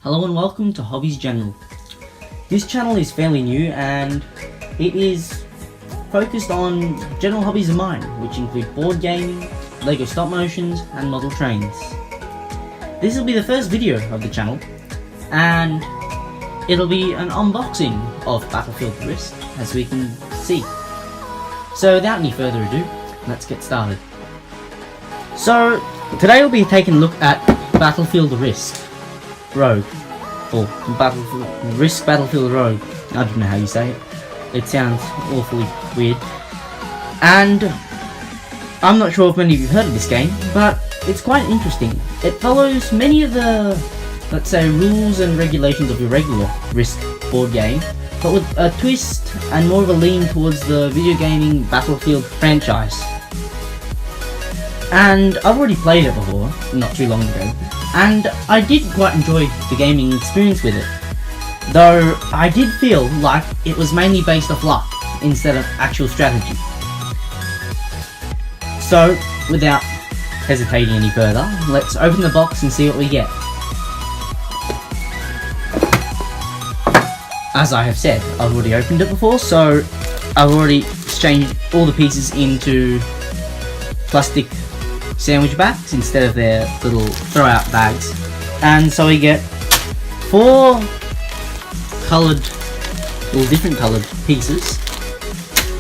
Hello and welcome to Hobbies General. This channel is fairly new and it is focused on general hobbies of mine, which include board gaming, Lego stop motions and model trains. This will be the first video of the channel and it'll be an unboxing of Battlefield Risk, as we can see. So without any further ado, let's get started. So today we'll be taking a look at Battlefield Risk Rogue, or Battlefield Rogue. I don't know how you say it. It sounds awfully weird. And I'm not sure if many of you have heard of this game, but it's quite interesting. It follows many of the, let's say, rules and regulations of your regular Risk board game, but with a twist and more of a lean towards the video gaming Battlefield franchise. And I've already played it before, not too long ago, and I did quite enjoy the gaming experience with it, though I did feel like it was mainly based off luck instead of actual strategy. So, without hesitating any further, let's open the box and see what we get. As I have said, I've already opened it before, so I've already exchanged all the pieces into plastic sandwich bags instead of their little throw out bags. And so we get 4 coloured, or different coloured pieces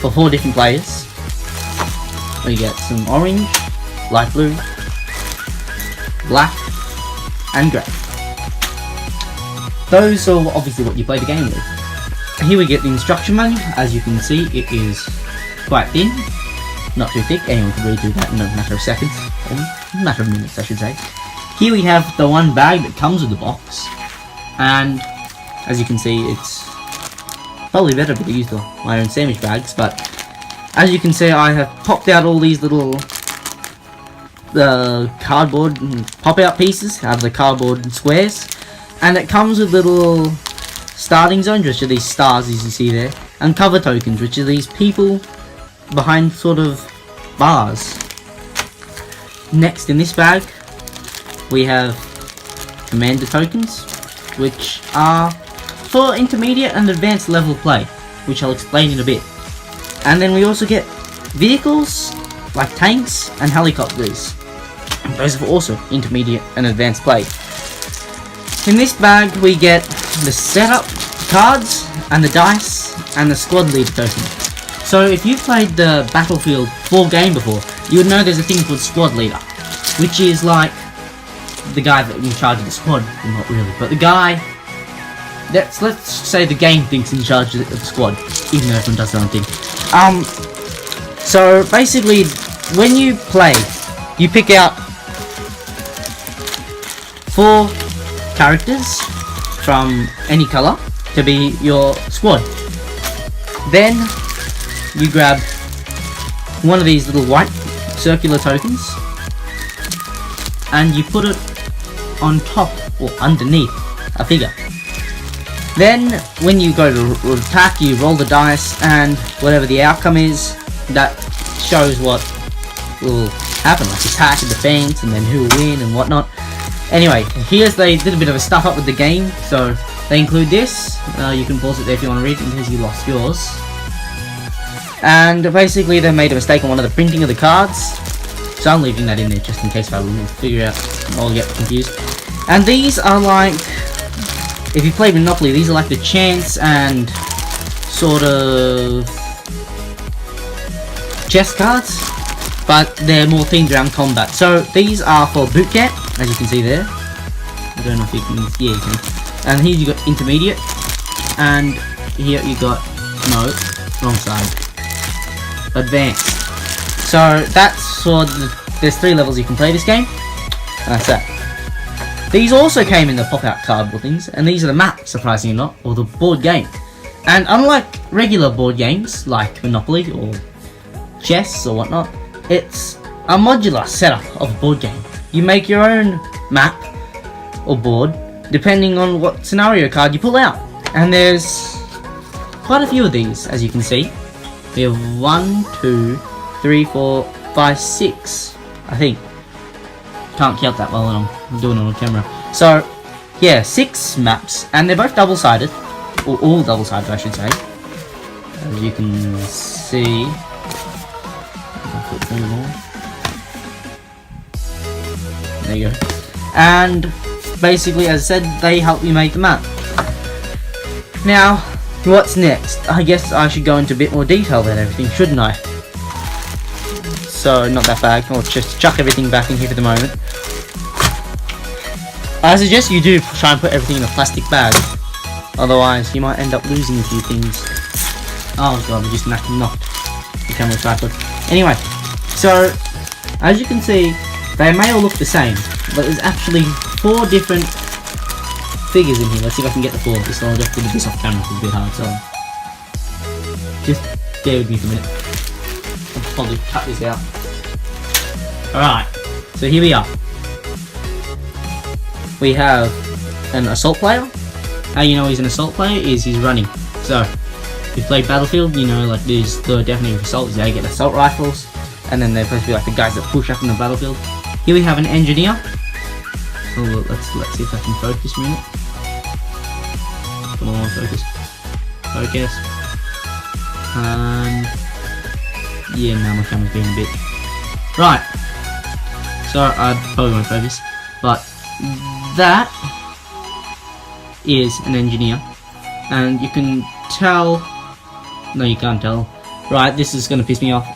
for 4 different players. We get some orange, light blue, black and grey. Those are obviously what you play the game with. Here we get the instruction manual. As you can see, it is quite thin, not too thick. Anyone can read through that in a matter of seconds, or a matter of minutes I should say. Here we have the one bag that comes with the box, and as you can see, it's probably better if I used my own sandwich bags, but as you can see, I have popped out all these little cardboard pop out pieces out of the cardboard squares, and it comes with little starting zones, which are these stars as you see there, and cover tokens, which are these people behind sort of bars. Next in this bag we have commander tokens, which are for intermediate and advanced level play, which I'll explain in a bit. And then we also get vehicles like tanks and helicopters. Those are also intermediate and advanced play. In this bag we get the setup cards and the dice and the squad leader token. So if you've played the Battlefield 4 game before, you would know there's a thing called squad leader, which is like the guy that's in charge of the squad. Well, not really, but the guy that's, let's say the game thinks in charge of the squad, even though everyone does their own thing. So basically, when you play, you pick out 4 characters from any colour to be your squad. Then you grab one of these little white circular tokens and you put it on top or underneath a figure. Then when you go to attack, you roll the dice, and whatever the outcome is, that shows what will happen, like attack and defense, and then who will win and whatnot. Anyway, here's they did a bit of a stuff up with the game, so they include this. You can pause it there if you want to read it in case you lost yours. And basically they made a mistake on one of the printing of the cards, so I'm leaving that in there just in case I figure out, I'll get confused. And these are like, if you play Monopoly, these are like the chance and sort of chess cards, but they're more themed around combat. So these are for boot camp, as you can see there. I don't know if you can, yeah you can. And here you got intermediate, and here you got, no, wrong side, advanced. So that's for there's 3 levels you can play this game, and that's that. These also came in the pop-out cardboard things, and these are the map, surprisingly not, or the board game. And unlike regular board games like Monopoly or chess or whatnot, it's a modular setup of a board game. You make your own map or board depending on what scenario card you pull out, and there's quite a few of these, as you can see. We have 1, 2, 3, 4, 5, 6, I think. Can't count that well when I'm doing it on camera. So yeah, 6 maps, and they're both double-sided, or all double-sided, I should say. As you can see, there you go. And basically, as I said, they help you make the map. Now, what's next? I guess I should go into a bit more detail than everything, shouldn't I? So, not that bad. I'll just chuck everything back in here for the moment. I suggest you do try and put everything in a plastic bag. Otherwise, you might end up losing a few things. Oh god, I just knocked the camera tripod. Anyway, so, as you can see, they may all look the same, but there's actually 4 different figures in here. Let's see if I can get the 4. This one, I'll just do this off camera, it's a bit hard, so just bear with me for a minute. I'll probably cut this out. Alright, so here we are. We have an assault player. How you know he's an assault player is he's running. So, if you play Battlefield, you know, like there's the definition of assault is they get assault rifles, and then they're supposed to be like the guys that push up in the battlefield. Here we have an engineer. Oh, let's see if I can focus a minute. Come on, focus. Focus. Yeah, now my camera's being a bit... Right. So, I probably won't focus. But, that is an engineer. And you can tell... No, you can't tell. Right, this is going to piss me off.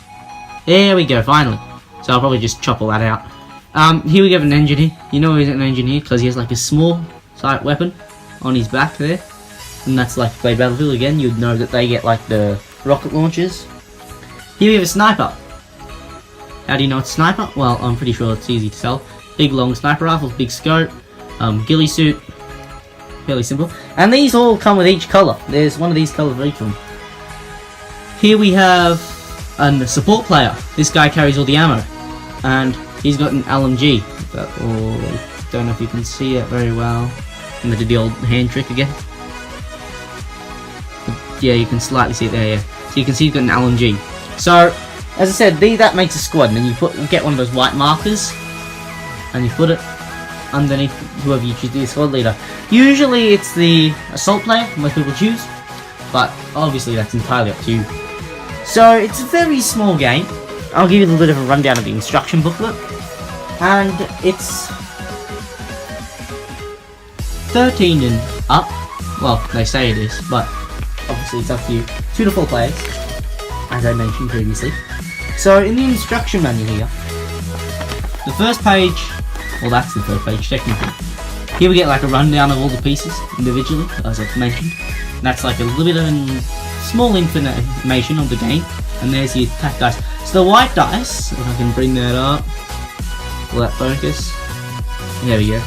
There we go, finally. So I'll probably just chop all that out. Here we have an engineer. You know he's an engineer because he has like a small sight weapon on his back there. And that's like play Battlefield again, you'd know that they get like the rocket launchers. Here we have a sniper. How do you know it's a sniper? Well, I'm pretty sure it's easy to tell. Big long sniper rifles, big scope, ghillie suit. Fairly simple. And these all come with each colour. There's one of these colours for each one. Here we have a support player. This guy carries all the ammo. And he's got an LMG. Don't know if you can see it very well. I'm gonna do the old hand trick again. But yeah, you can slightly see it there, yeah. So you can see he's got an LMG. So, as I said, that makes a squad, and then you get one of those white markers, and you put it underneath whoever you choose to be the squad leader. Usually it's the assault player, most people choose, but obviously that's entirely up to you. So, it's a very small game. I'll give you a little bit of a rundown of the instruction booklet, and it's 13 and up. Well, they say it is, but obviously it's up to you. 2 to 4 players, as I mentioned previously. So in the instruction manual here, the first page, well that's the first page technically. Here we get like a rundown of all the pieces individually, as I've mentioned. And that's like a little bit of small information of the game. And there's the attack dice. So the white dice, if I can bring that up, will that focus? There we go.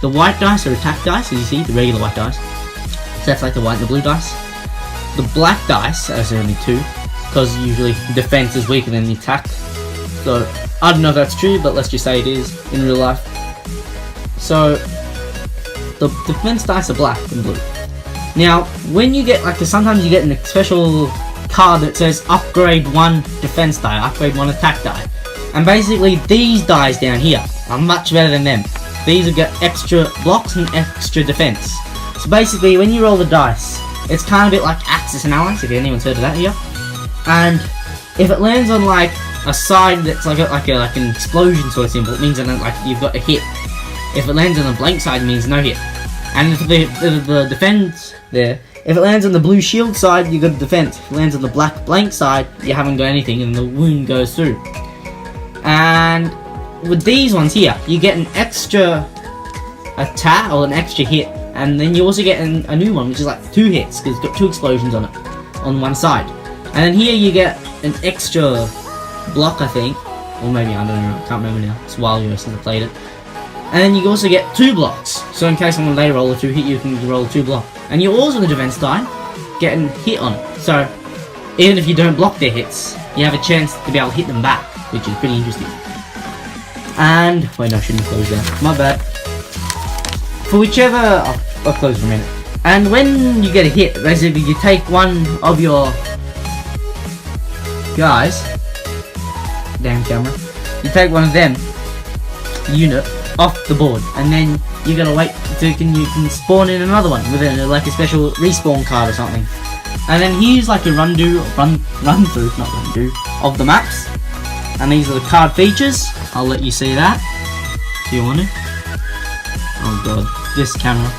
The white dice are attack dice, as you see, the regular white dice. So that's like the white and the blue dice. The black dice, as there are only 2, because usually defense is weaker than the attack. So I don't know if that's true, but let's just say it is in real life. So the defense dice are black and blue. Now, when you get sometimes you get a special card that says upgrade 1 defense die, upgrade 1 attack die, and basically these dies down here are much better than them. These will get extra blocks and extra defense. So basically, when you roll the dice, it's kind of a bit like Axis and Allies, if anyone's heard of that here. And if it lands on like a side that's like an explosion sort of symbol, it means that like you've got a hit. If it lands on the blank side, it means no hit. And if the defense there, if it lands on the blue shield side, you got defense. If it lands on the black blank side, you haven't got anything, and the wound goes through. And with these ones here, you get an extra attack or an extra hit, and then you also get a new one, which is like 2 hits because it's got 2 explosions on it, on one side. And then here you get an extra block, I think, or maybe I don't know, I can't remember now. It's a while ago since I played it. And then you also get 2 blocks, so in case someone they roll a 2 hit, you can roll a 2 block. And you also, the defense die, get a hit on it. So even if you don't block their hits, you have a chance to be able to hit them back, which is pretty interesting. And wait, no, I shouldn't close that. My bad. For whichever, I'll close for a minute. And when you get a hit, basically you take one of your guys, damn camera, you take one of them unit, off the board, and then you gotta wait till you can spawn in another one with like a special respawn card or something. And then here's like a run through of the maps, and these are the card features. I'll let you see that if you want to. Oh god, this camera.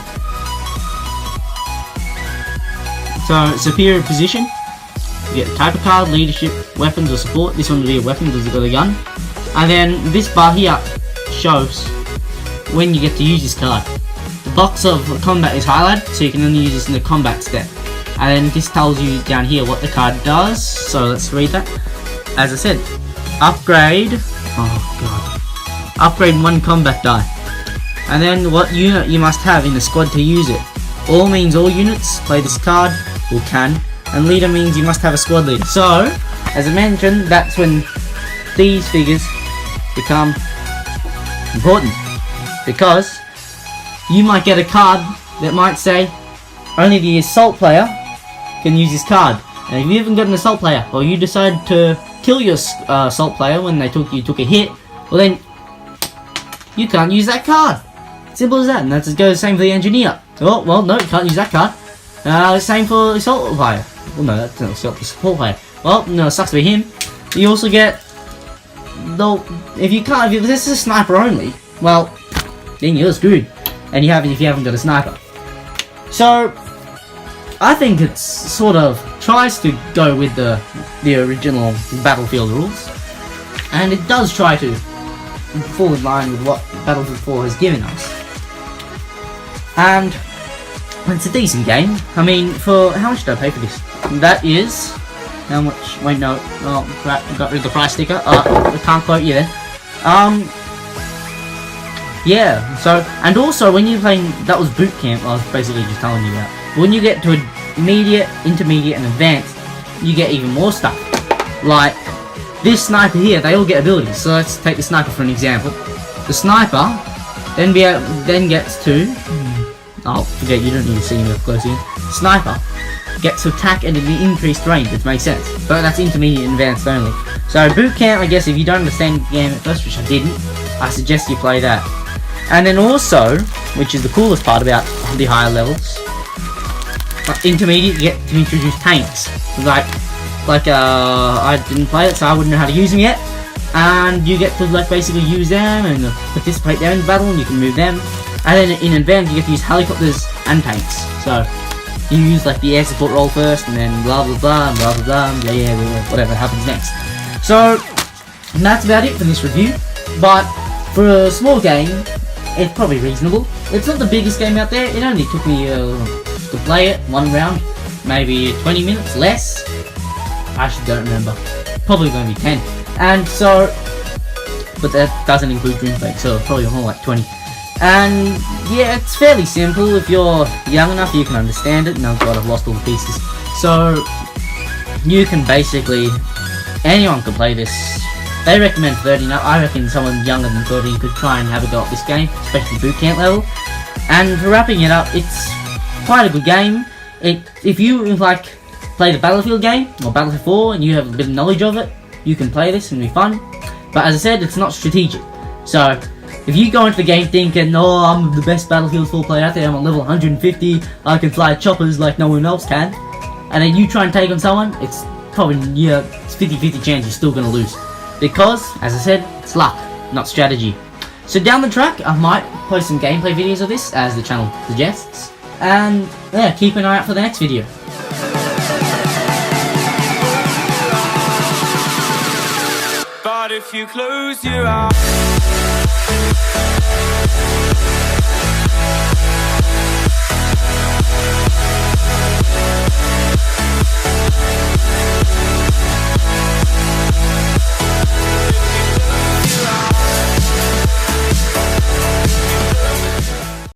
So superior position, you get type of card, leadership, weapons or support. This one will be a weapon because it's got a gun. And then this bar here shows when you get to use this card. The box of combat is highlighted, so you can only use this in the combat step. And then this tells you down here what the card does. So let's read that. As I said, upgrade. Oh god. Upgrade 1 combat die. And then what unit you must have in the squad to use it. All means all units play this card, or can. And leader means you must have a squad leader. So, as I mentioned, that's when these figures become important. Because you might get a card that might say only the assault player can use this card. And if you haven't got an assault player, or you decide to kill your assault player when you took a hit, well then you can't use that card. Simple as that. And that goes the same for the engineer. Oh well, no, you can't use that card. Same for assault player. Well, no, that's not the support player. Well, no, it sucks for him. You also get though if this is a sniper only, well then you're screwed. And if you haven't got a sniper. So I think it sort of tries to go with the original Battlefield rules, and it does try to fall in line with what Battlefield 4 has given us. And it's a decent game. I mean, for how much did I pay for this? That is how much? Wait, no. Oh crap! I got rid of the price sticker. I can't quote you then. Yeah. So, and also when you're playing, that was boot camp. I was basically just telling you that. When you get to immediate, intermediate, and advanced, you get even more stuff. Like this sniper here, they all get abilities. So let's take the sniper for an example. The sniper then gets to. Oh, forget, you don't need to see him up close in. Sniper gets to attack at an increased range, which makes sense. But that's intermediate and advanced only. So boot camp, I guess if you don't understand the game at first, which I didn't, I suggest you play that. And then also, which is the coolest part about the higher levels, intermediate, you get to introduce tanks. Like I didn't play it, so I wouldn't know how to use them yet. And you get to like basically use them and participate there in the battle, and you can move them. And then in advance, you get to use helicopters and tanks. So you use like the air support role first, and then blah blah blah blah blah blah, yeah, whatever happens next. So that's about it for this review. But for a small game, it's probably reasonable. It's not the biggest game out there. It only took me to play it one round, maybe 20 minutes less. I actually don't remember. Probably going to be 10. And so, but that doesn't include dream fake, so probably more like 20. And yeah, it's fairly simple. If you're young enough, you can understand it. No, God, I've lost all the pieces. So you can basically, anyone can play this. They recommend 13 up. I reckon someone younger than 13 could try and have a go at this game, especially boot camp level. And for wrapping it up, it's quite a good game. If you like play the Battlefield game or Battlefield 4 and you have a bit of knowledge of it, you can play this and be fun. But as I said, it's not strategic. So if you go into the game thinking, oh, I'm the best Battlefield 4 player out there, I'm on level 150, I can fly choppers like no one else can, and then you try and take on someone, it's probably, yeah, it's 50-50 chance you're still going to lose. Because, as I said, it's luck, not strategy. So down the track, I might post some gameplay videos of this, as the channel suggests. And, yeah, keep an eye out for the next video. But if you close your eyes